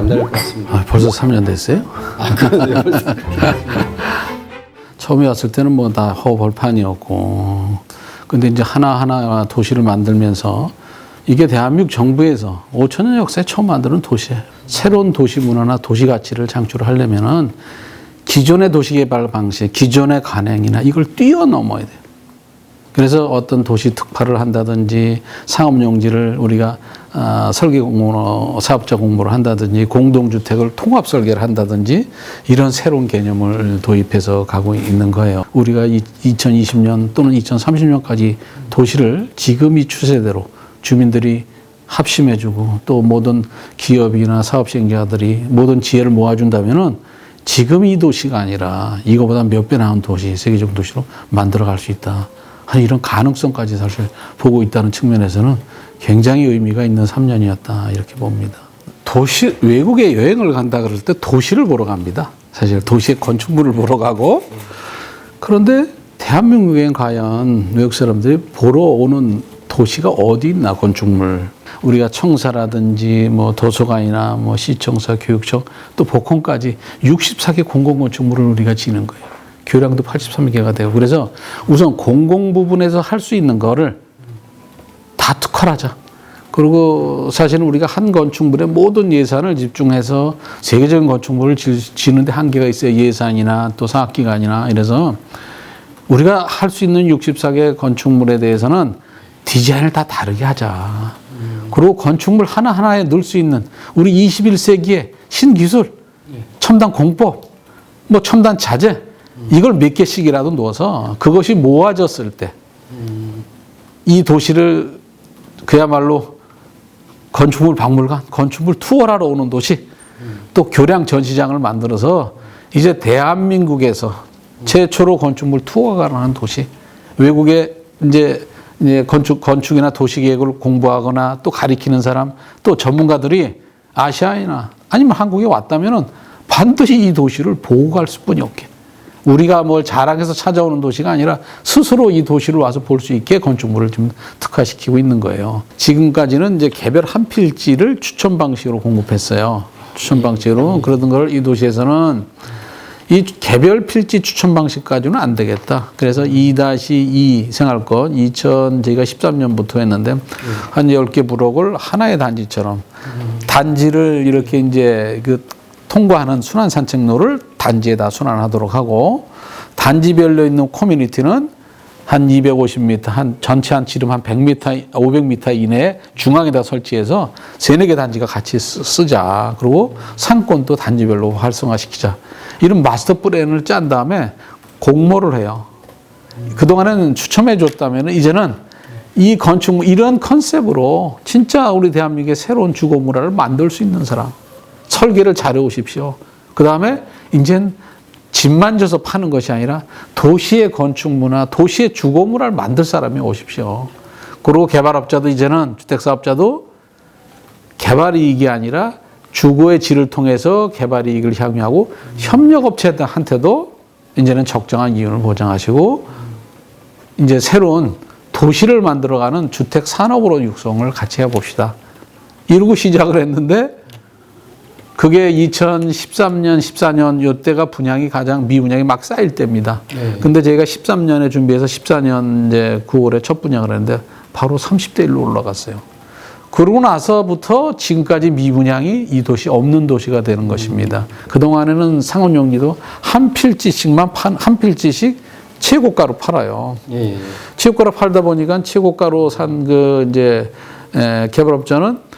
남다를 것 같습니다. 아, 벌써 3년 됐어요? 그러네요. 처음에 왔을 때는 뭐 다 허벌판이었고, 근데 이제 하나하나 도시를 만들면서 이게 대한민국 정부에서 5천년 역사에 처음 만드는 도시예요. 새로운 도시 문화나 도시 가치를 창출하려면은 기존의 도시개발 방식, 기존의 관행이나 이걸 뛰어넘어야 돼요. 그래서 어떤 도시 특화를 한다든지 상업용지를 우리가 설계 공모, 사업자 공모를 한다든지 공동주택을 통합 설계를 한다든지 이런 새로운 개념을 도입해서 가고 있는 거예요. 우리가 2020년 또는 2030년까지 도시를 지금 이 추세대로 주민들이 합심해주고 또 모든 기업이나 사업 시행자들이 모든 지혜를 모아준다면은 지금 이 도시가 아니라 이거보다 몇 배 나은 도시, 세계적 도시로 만들어갈 수 있다. 이런 가능성까지 사실 보고 있다는 측면에서는 굉장히 의미가 있는 3년이었다 이렇게 봅니다. 도시 외국에 여행을 간다 그럴 때 도시를 보러 갑니다. 사실 도시의 건축물을 보러 가고 그런데 대한민국엔 과연 외국 사람들이 보러 오는 도시가 어디 있나 건축물 우리가 청사라든지 뭐 도서관이나 뭐 시청사, 교육청 또 복권까지 64개 공공건축물을 우리가 지는 거예요. 교량도 83개가 되고 그래서 우선 공공 부분에서 할 수 있는 거를 다 특화하자. 그리고 사실은 우리가 한 건축물에 모든 예산을 집중해서 세계적인 건축물을 지는데 한계가 있어요. 예산이나 또 사학기간이나 이래서 우리가 할 수 있는 64개 건축물에 대해서는 디자인을 다 다르게 하자. 그리고 건축물 하나하나에 넣을 수 있는 우리 21세기의 신기술, 첨단 공법, 뭐 첨단 자재 이걸 몇 개씩이라도 넣어서 그것이 모아졌을 때 이 도시를 그야말로 건축물 박물관, 건축물 투어를 하러 오는 도시 또 교량 전시장을 만들어서 이제 대한민국에서 최초로 건축물 투어가 가능한 도시 외국에 이제 건축이나 도시계획을 공부하거나 또 가리키는 사람 또 전문가들이 아시아나 아니면 한국에 왔다면은 반드시 이 도시를 보고 갈 수뿐이 없게 우리가 뭘 자랑해서 찾아오는 도시가 아니라 스스로 이 도시를 와서 볼 수 있게 건축물을 좀 특화시키고 있는 거예요. 지금까지는 이제 개별 한 필지를 추천 방식으로 공급했어요. 추천 방식으로 그러던 걸 이 도시에서는 이 개별 필지 추천 방식까지는 안 되겠다. 그래서 2-2 생활권 저희가 13년부터 했는데 한 10개 부록을 하나의 단지처럼 단지를 이렇게 이제 통과하는 순환 산책로를 단지에다 순환하도록 하고 단지별로 있는 커뮤니티는 한 250m, 전체 한 지름 한 100m, 500m 이내에 중앙에다 설치해서 3-4개 단지가 같이 쓰자. 그리고 상권도 단지별로 활성화시키자. 이런 마스터 플랜을 짠 다음에 공모를 해요. 그동안에는 추첨해 줬다면 이제는 이 건축물, 이런 컨셉으로 진짜 우리 대한민국의 새로운 주거 문화를 만들 수 있는 사람. 설계를 잘해 오십시오. 그 다음에 이젠 집만 져서 파는 것이 아니라 도시의 건축 문화, 도시의 주거 문화를 만들 사람이 오십시오. 그리고 개발업자도 이제는 주택사업자도 개발 이익이 아니라 주거의 질을 통해서 개발 이익을 향유하고 협력업체한테도 이제는 적정한 이윤을 보장하시고 이제 새로운 도시를 만들어가는 주택 산업으로 육성을 같이 해봅시다. 이러고 시작을 했는데 그게 2013년, 14년 요때가 분양이 가장 미분양이 막 쌓일 때입니다. 근데 저희가 13년에 준비해서 14년 이제 9월에 첫 분양을 했는데 바로 30대 1로 올라갔어요. 그러고 나서부터 지금까지 미분양이 이 도시 없는 도시가 되는 것입니다. 그동안에는 상업용지도 한 필지씩 최고가로 팔아요. 최고가로 팔다 보니까 최고가로 산 개발업자는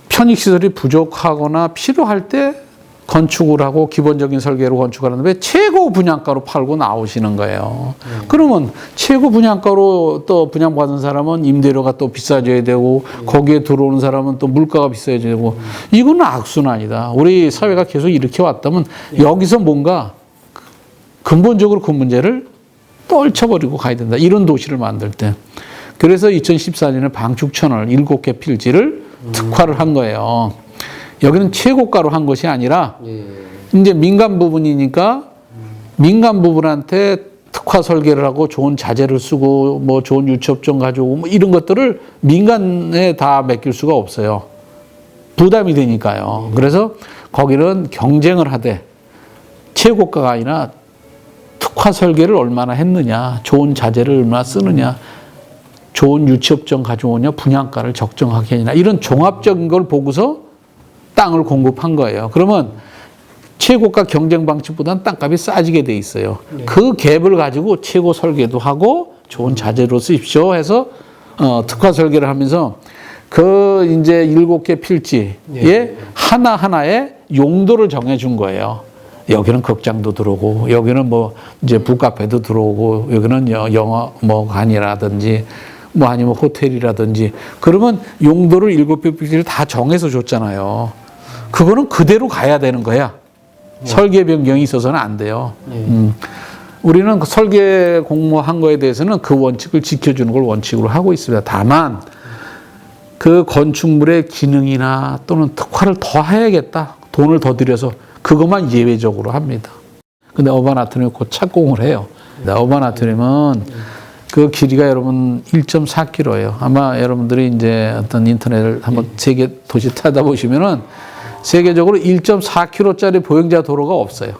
편익시설이 부족하거나 필요할 때 건축을 하고 기본적인 설계로 건축하는데 최고 분양가로 팔고 나오시는 거예요. 그러면 최고 분양가로 또 분양받은 사람은 임대료가 또 비싸져야 되고 거기에 들어오는 사람은 또 물가가 비싸져야 되고 이건 악순환이다. 우리 사회가 계속 이렇게 왔다면 여기서 뭔가 근본적으로 그 문제를 떨쳐버리고 가야 된다. 이런 도시를 만들 때. 그래서 2014년에 방축천을 7개 필지를 특화를 한 거예요. 여기는 최고가로 한 것이 아니라 이제 민간 부분이니까 민간 부분한테 특화 설계를 하고 좋은 자재를 쓰고 뭐 좋은 유치업종 가져오고 뭐 이런 것들을 민간에 다 맡길 수가 없어요. 부담이 되니까요. 그래서 거기는 경쟁을 하되 최고가가 아니라 특화 설계를 얼마나 했느냐, 좋은 자재를 얼마나 쓰느냐, 좋은 유치업종 가져오냐, 분양가를 적정하게 하냐, 이런 종합적인 걸 보고서 땅을 공급한 거예요. 그러면 최고가 경쟁 방식보다는 땅값이 싸지게 돼 있어요. 네. 그 갭을 가지고 최고 설계도 하고 좋은 자재로 쓰십시오 해서 특화 설계를 하면서 그 이제 7개 필지에 네. 하나하나의 용도를 정해준 거예요. 여기는 극장도 들어오고, 여기는 뭐 이제 북카페도 들어오고, 여기는 영어 뭐 관이라든지, 뭐 아니면 호텔이라든지, 그러면 용도를 7개 필지를 다 정해서 줬잖아요. 그거는 그대로 가야 되는 거야. 네. 설계 변경이 있어서는 안 돼요. 네. 우리는 그 설계 공모한 거에 대해서는 그 원칙을 지켜주는 걸 원칙으로 하고 있습니다. 다만 그 건축물의 기능이나 또는 특화를 더 해야겠다, 돈을 더 들여서 그것만 예외적으로 합니다. 근데 어반 아트리움이 곧 착공을 해요. 어반 아트리움은 그 길이가 여러분 1.4km예요. 아마 여러분들이 이제 어떤 인터넷을 한번 세계 도시 찾아보시면은 세계적으로 1.4km짜리 보행자 도로가 없어요.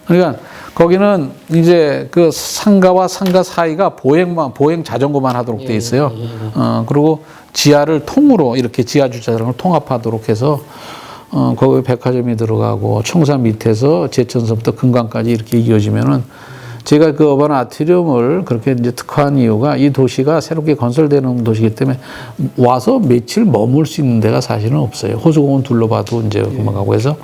그러니까 거기는 이제 그 상가와 상가 사이가 보행 자전거만 하도록 돼 있어요. 그리고 지하를 통으로 이렇게 지하 주차장을 통합하도록 해서 거기 백화점이 들어가고 청산 밑에서 제천서부터 금강까지 이렇게 이어지면은 제가 그 어반 아트리움을 그렇게 이제 특화한 이유가 이 도시가 새롭게 건설되는 도시이기 때문에 와서 며칠 머물 수 있는 데가 사실은 없어요. 호수공원 둘러봐도 이제 그만 가고 해서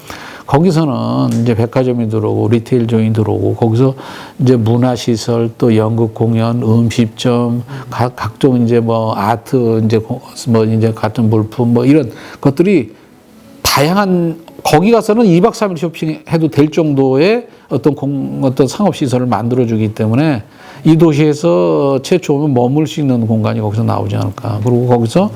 거기서는 이제 백화점이 들어오고 리테일 존이 들어오고 거기서 이제 문화시설 또 연극 공연, 음식점, 각종 이제 뭐 아트 이제 뭐 이제 같은 물품 뭐 이런 것들이 다양한 거기 가서는 2박 3일 쇼핑해도 될 정도의 어떤 상업시설을 만들어주기 때문에 이 도시에서 최초로 머물 수 있는 공간이 거기서 나오지 않을까. 그리고 거기서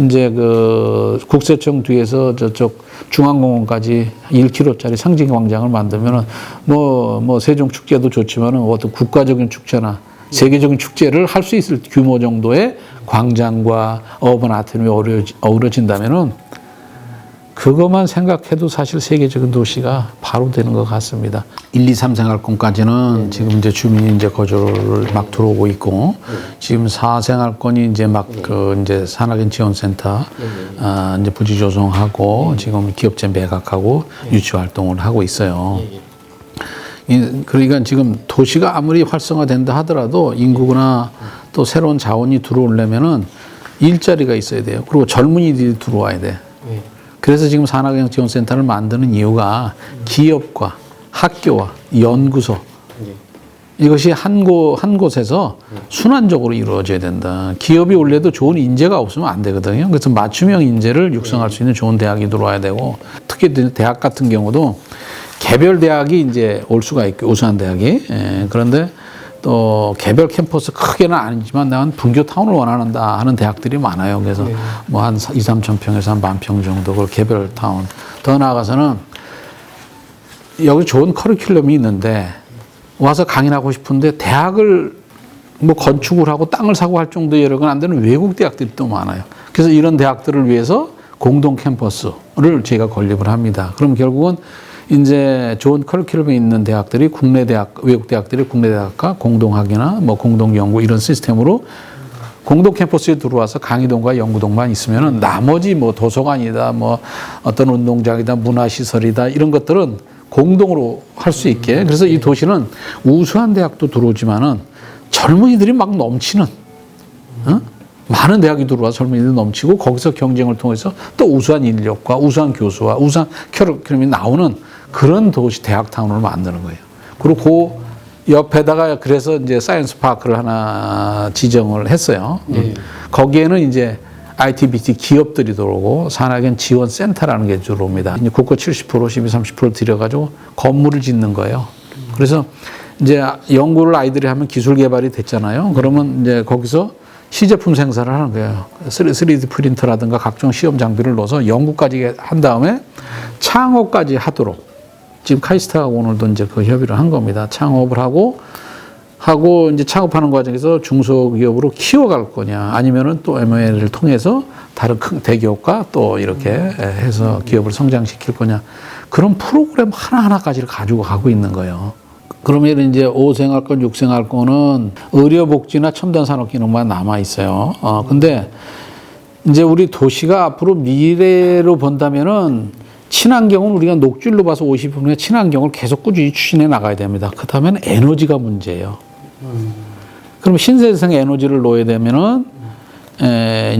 이제 그 국세청 뒤에서 저쪽 중앙공원까지 1km짜리 상징광장을 만들면은 뭐 세종축제도 좋지만은 어떤 국가적인 축제나 세계적인 축제를 할 수 있을 규모 정도의 광장과 어반 아트리움이 어우러진다면은 그것만 생각해도 사실 세계적인 도시가 바로 되는 것 같습니다. 1, 2, 3 생활권까지는 지금 이제 주민이 이제 거주를 막 들어오고 있고, 지금 4 생활권이 이제 막 그 이제 산악인 지원센터 이제 부지 조성하고 지금 기업체 매각하고 유치 활동을 하고 있어요. 그러니까 지금 도시가 아무리 활성화된다 하더라도 인구나 또 새로운 자원이 들어오려면은 일자리가 있어야 돼요. 그리고 젊은이들이 들어와야 돼. 그래서 지금 산학형 지원센터를 만드는 이유가 기업과 학교와 연구소 이것이 한 곳에서 순환적으로 이루어져야 된다. 기업이 원래도 좋은 인재가 없으면 안 되거든요. 그래서 맞춤형 인재를 육성할 수 있는 좋은 대학이 들어와야 되고, 특히 대학 같은 경우도 개별 대학이 이제 올 수가 있고, 우수한 대학이. 그런데 또 개별 캠퍼스 크게는 아니지만 나는 분교타운을 원한다 하는 대학들이 많아요. 그래서 뭐 한 2, 3천 평에서 한 10,000평 정도 그걸 개별 타운. 더 나아가서는 여기 좋은 커리큘럼이 있는데 와서 강의하고 싶은데 대학을 뭐 건축을 하고 땅을 사고 할 정도의 여력은 안 되는 외국 대학들이 또 많아요. 그래서 이런 대학들을 위해서 공동 캠퍼스를 제가 건립을 합니다. 그럼 결국은 이제 좋은 커리큘럼이 있는 대학들이 국내 대학, 외국 대학들이 국내 대학과 공동학이나 뭐 공동 연구 이런 시스템으로 공동 캠퍼스에 들어와서 강의동과 연구동만 있으면은 나머지 뭐 도서관이다, 뭐 어떤 운동장이다, 문화시설이다 이런 것들은 공동으로 할 수 있게. 그래서 이 도시는 우수한 대학도 들어오지만은 젊은이들이 막 넘치는, 많은 대학이 들어와서 젊은이들이 넘치고 거기서 경쟁을 통해서 또 우수한 인력과 우수한 교수와 우수한 커리큘럼이 나오는 그런 도시 대학타운을 만드는 거예요. 그리고 그 옆에다가 그래서 이제 사이언스 파크를 하나 지정을 했어요. 거기에는 이제 ITBT 기업들이 들어오고 산학연 지원센터라는 게 들어옵니다. 이제 국고 70%, 12, 30% 들여가지고 건물을 짓는 거예요. 그래서 이제 연구를 아이들이 하면 기술 개발이 됐잖아요. 그러면 이제 거기서 시제품 생산을 하는 거예요. 3D 프린터라든가 각종 시험 장비를 넣어서 연구까지 한 다음에 창업까지 하도록 지금 카이스트하고 오늘도 이제 그 협의를 한 겁니다. 창업을 하고 하고 이제 창업하는 과정에서 중소기업으로 키워갈 거냐, 아니면은 또 M&A를 통해서 다른 큰 대기업과 또 이렇게 해서 기업을 성장시킬 거냐, 그런 프로그램 하나하나까지를 가지고 가고 있는 거예요. 그러면 이제 5생활권, 6생활권은 의료복지나 첨단산업기능만 남아 있어요. 근데 이제 우리 도시가 앞으로 미래로 본다면은 친환경은 우리가 녹줄로 봐서 50%의 친환경을 계속 꾸준히 추진해 나가야 됩니다. 그렇다면 에너지가 문제예요. 그럼 신재생 에너지를 놓아야 되면은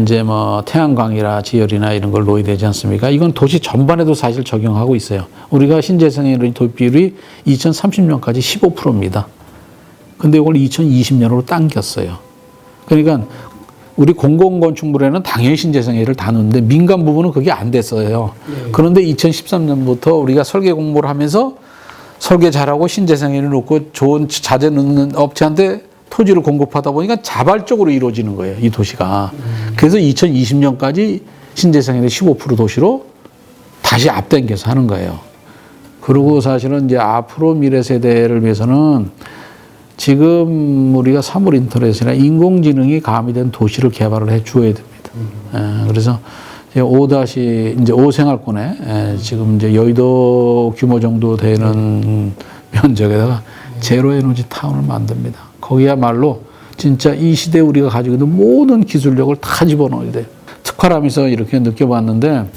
이제 뭐 태양광이나 지열이나 이런 걸 놓아야 되지 않습니까? 이건 도시 전반에도 사실 적용하고 있어요. 우리가 신재생 에너지 도입 비율이 2030년까지 15%입니다. 근데 이걸 2020년으로 당겼어요. 그러니까 우리 공공건축물에는 당연히 신재생에너지를 다 넣는데 민간 부분은 그게 안 됐어요. 그런데 2013년부터 우리가 설계 공모를 하면서 설계 잘하고 신재생에너지를 넣고 좋은 자재 넣는 업체한테 토지를 공급하다 보니까 자발적으로 이루어지는 거예요, 이 도시가. 그래서 2020년까지 신재생에너지 15% 도시로 다시 앞당겨서 하는 거예요. 그리고 사실은 이제 앞으로 미래 세대를 위해서는 지금 우리가 사물 인터넷이나 인공지능이 가미된 도시를 개발을 해 주어야 됩니다. 그래서 이제 5생활권에 지금 이제 여의도 규모 정도 되는 면적에다가 제로 에너지 타운을 만듭니다. 거기야말로 진짜 이 시대에 우리가 가지고 있는 모든 기술력을 다 집어넣어야 돼요. 특활하면서 이렇게 느껴봤는데,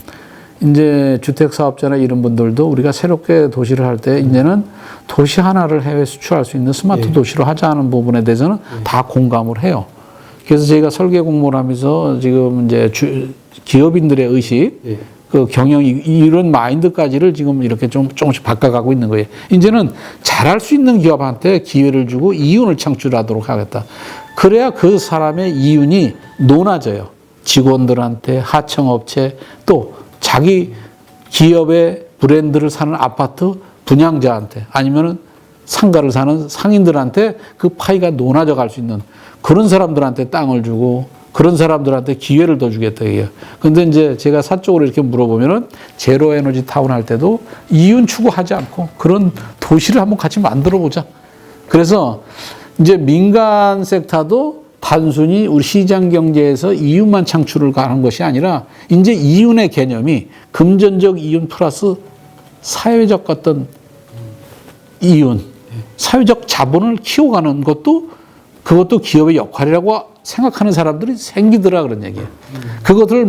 이제 주택사업자나 이런 분들도 우리가 새롭게 도시를 할 때 이제는 도시 하나를 해외 수출할 수 있는 스마트 도시로 하자는 부분에 대해서는 다 공감을 해요. 그래서 저희가 설계 공모를 하면서 지금 이제 기업인들의 의식, 그 경영, 이런 마인드까지를 지금 이렇게 조금씩 바꿔가고 있는 거예요. 이제는 잘할 수 있는 기업한테 기회를 주고 이윤을 창출하도록 하겠다. 그래야 그 사람의 이윤이 높아져요. 직원들한테, 하청업체, 또 자기 기업의 브랜드를 사는 아파트 분양자한테, 아니면은 상가를 사는 상인들한테 그 파이가 높아져 갈 수 있는 그런 사람들한테 땅을 주고 그런 사람들한테 기회를 더 주겠다 이게요. 근데 이제 제가 사적으로 이렇게 물어보면은 제로 에너지 타운 할 때도 이윤 추구하지 않고 그런 도시를 한번 같이 만들어 보자. 그래서 이제 민간 섹터도 단순히 우리 시장 경제에서 이윤만 창출을 가는 것이 아니라 이제 이윤의 개념이 금전적 이윤 플러스 사회적 어떤 이윤, 사회적 자본을 키워가는 것도 그것도 기업의 역할이라고 생각하는 사람들이 생기더라 그런 얘기예요. 그것을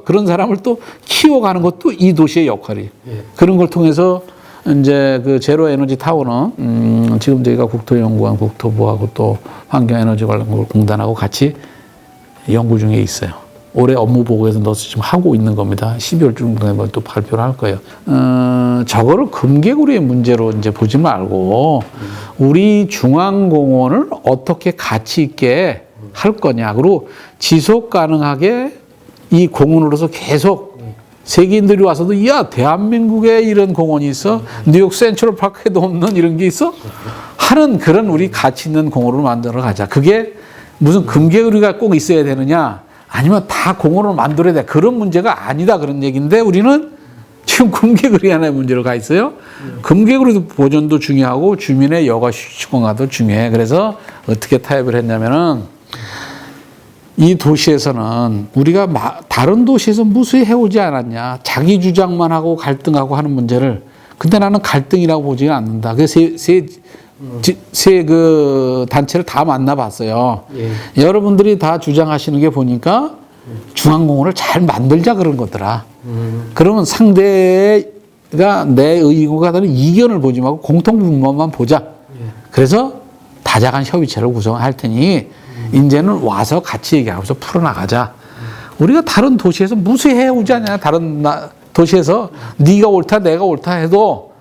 그런 사람을 또 키워가는 것도 이 도시의 역할이에요. 그런 걸 통해서 이제 그 제로 에너지 타워는 지금 저희가 국토연구원, 국토부하고 또 환경에너지관리공단하고 같이 연구 중에 있어요. 올해 업무 보고에서 넣어서 지금 하고 있는 겁니다. 12월 중에 또 발표를 할 거예요. 저거를 금개구리의 문제로 이제 보지 말고 우리 중앙공원을 어떻게 가치 있게 할 거냐. 그리고 지속 가능하게 이 공원으로서 계속 세계인들이 와서도 야 대한민국에 이런 공원이 있어? 뉴욕 센트럴 파크에도 없는 이런 게 있어? 하는 그런 우리 가치 있는 공원을 만들어 가자. 그게 무슨 금개구리가 꼭 있어야 되느냐? 아니면 다 공원을 만들어야 돼. 그런 문제가 아니다 그런 얘기인데 우리는 지금 금개구리 하나의 문제로 가 있어요. 금개구리 보존도 중요하고 주민의 여가 휴식공간도 중요해. 그래서 어떻게 타협을 했냐면은 이 도시에서는 우리가 다른 도시에서 무수히 해오지 않았냐. 자기 주장만 하고 갈등하고 하는 문제를. 근데 나는 갈등이라고 보지는 않는다. 그래서 그 단체를 다 만나봤어요. 여러분들이 다 주장하시는 게 보니까 중앙공원을 잘 만들자 그런 거더라. 그러면 상대가 내 의견과 다른 이견을 보지 말고 공통분모만 보자. 그래서 다자간 협의체를 구성할 테니 이제는 와서 같이 얘기하면서 풀어나가자. 우리가 다른 도시에서 무수히 해오지 않냐. 다른 도시에서 네가 옳다 내가 옳다 해도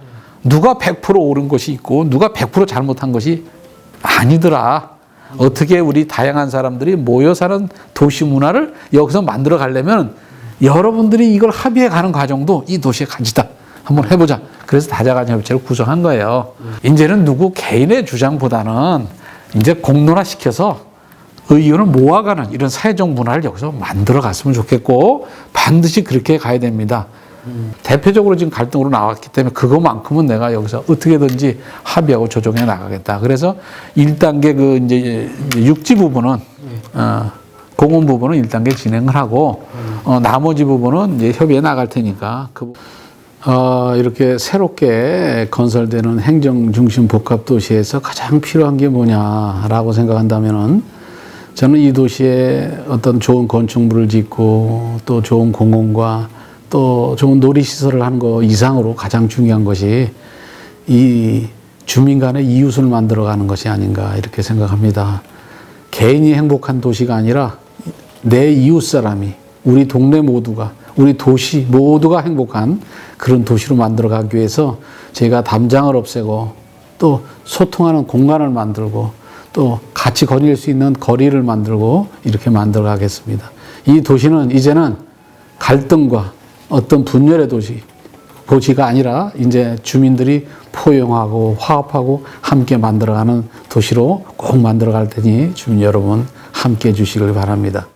누가 100% 옳은 것이 있고 누가 100% 잘못한 것이 아니더라. 어떻게 우리 다양한 사람들이 모여 사는 도시 문화를 여기서 만들어 가려면 여러분들이 이걸 합의해 가는 과정도 이 도시의 가치다. 한번 해보자. 그래서 다자간 협의체를 구성한 거예요. 이제는 누구 개인의 주장보다는 이제 공론화시켜서 의견을 모아가는 이런 사회적 문화를 여기서 만들어 갔으면 좋겠고 반드시 그렇게 가야 됩니다. 대표적으로 지금 갈등으로 나왔기 때문에 그거만큼은 내가 여기서 어떻게든지 합의하고 조정해 나가겠다. 그래서 1단계 그 이제 육지 부분은 공원 부분은 1단계 진행을 하고 나머지 부분은 이제 협의해 나갈 테니까 이렇게 새롭게 건설되는 행정 중심 복합 도시에서 가장 필요한 게 뭐냐라고 생각한다면은 저는 이 도시에 어떤 좋은 건축물을 짓고 또 좋은 공원과 또 좋은 놀이시설을 하는 거 이상으로 가장 중요한 것이 이 주민 간의 이웃을 만들어가는 것이 아닌가 이렇게 생각합니다. 개인이 행복한 도시가 아니라 내 이웃 사람이 우리 동네 모두가 우리 도시 모두가 행복한 그런 도시로 만들어가기 위해서 제가 담장을 없애고 또 소통하는 공간을 만들고 또 같이 거닐 수 있는 거리를 만들고 이렇게 만들어 가겠습니다. 이 도시는 이제는 갈등과 어떤 분열의 도시가 아니라 이제 주민들이 포용하고 화합하고 함께 만들어가는 도시로 꼭 만들어갈 테니 주민 여러분 함께 해 주시길 바랍니다.